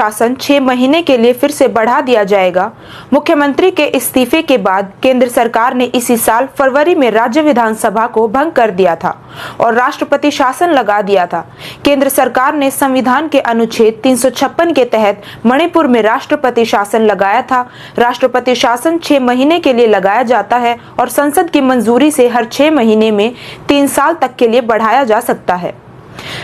शासन 6 महीने के लिए फिर से बढ़ा दिया जाएगा। मुख्यमंत्री के इस्तीफे के बाद केंद्र सरकार ने इसी साल फरवरी में राज्य विधानसभा को भंग कर दिया था और राष्ट्रपति शासन लगा दिया था। केंद्र सरकार ने संविधान के अनुच्छेद 356 के तहत मणिपुर में राष्ट्रपति शासन लगाया था। राष्ट्रपति शासन 6 महीने के लिए लगाया जाता है और संसद की मंजूरी से हर 6 महीने में 3 साल तक के लिए बढ़ाया जा सकता है।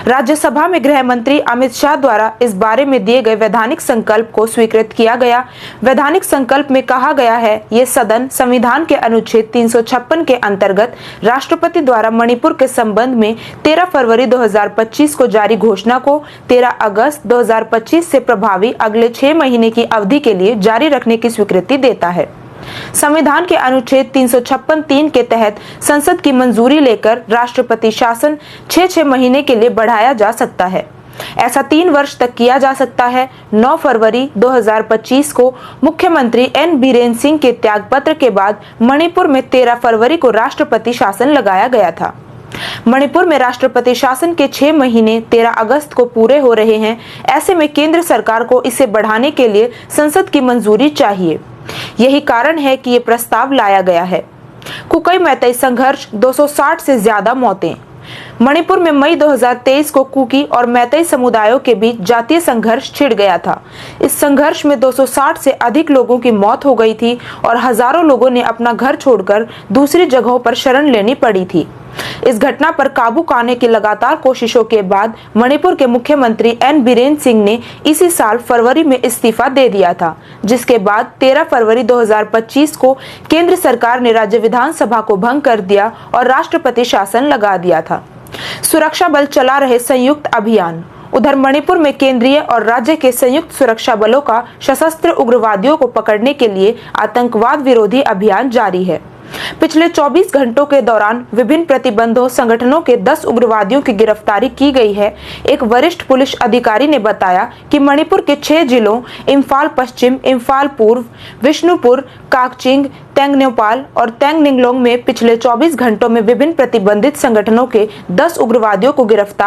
राज्यसभा में गृह मंत्री अमित शाह द्वारा इस बारे में दिए गए वैधानिक संकल्प को स्वीकृत किया गया। वैधानिक संकल्प में कहा गया है, ये सदन संविधान के अनुच्छेद 356 के अंतर्गत राष्ट्रपति द्वारा मणिपुर के संबंध में 13 फरवरी 2025 को जारी घोषणा को 13 अगस्त 2025 से प्रभावी अगले 6 महीने की अवधि के लिए जारी रखने की स्वीकृति देता है। संविधान के अनुच्छेद 356(3) के तहत संसद की मंजूरी लेकर राष्ट्रपति शासन 6 महीने के लिए बढ़ाया जा सकता है। ऐसा 3 वर्ष तक किया जा सकता है। 9 फरवरी 2025 को मुख्यमंत्री एन बीरेन सिंह के त्यागपत्र के बाद मणिपुर में 13 फरवरी को राष्ट्रपति शासन लगाया गया था। मणिपुर में राष्ट्रपति शासन के 6 महीने 13 अगस्त को पूरे हो रहे हैं। ऐसे में केंद्र सरकार को इसे बढ़ाने के लिए संसद की मंजूरी चाहिए। यही कारण है कि ये प्रस्ताव लाया गया है। कुकी मैतेई संघर्ष, 260 से ज्यादा मौतें। मणिपुर में मई 2023 को कुकी और मैतेई समुदायों के बीच जातीय संघर्ष छिड़ गया था। इस संघर्ष में 260 से अधिक लोगों की मौत हो गई थी और हजारों लोगों ने अपना घर छोड़कर दूसरी जगहों पर शरण लेनी पड़ी थी। इस घटना पर काबू पाने की लगातार कोशिशों के बाद मणिपुर के मुख्यमंत्री एन बीरेन सिंह ने इसी साल फरवरी में इस्तीफा दे दिया था, जिसके बाद 13 फरवरी 2025 को केंद्र सरकार ने राज्य विधानसभा को भंग कर दिया और राष्ट्रपति शासन लगा दिया था। सुरक्षा बल चला रहे संयुक्त अभियान। उधर मणिपुर में केंद्रीय और राज्य के संयुक्त सुरक्षा बलों का सशस्त्र उग्रवादियों को पकड़ने के लिए आतंकवाद विरोधी अभियान जारी है। पिछले 24 घंटों के दौरान विभिन्न प्रतिबंधों संगठनों के 10 उग्रवादियों की गिरफ्तारी की गई है। एक वरिष्ठ पुलिस अधिकारी ने बताया कि मणिपुर के 6 जिलों इम्फाल पश्चिम, इम्फाल पूर्व, विष्णुपुर, काकचिंग, तेंगनोपाल और तेंगनिंगलोंग में पिछले 24 घंटों में विभिन्न प्रतिबंधित संगठनों के 10 उग्रवादियों को गिरफ्तार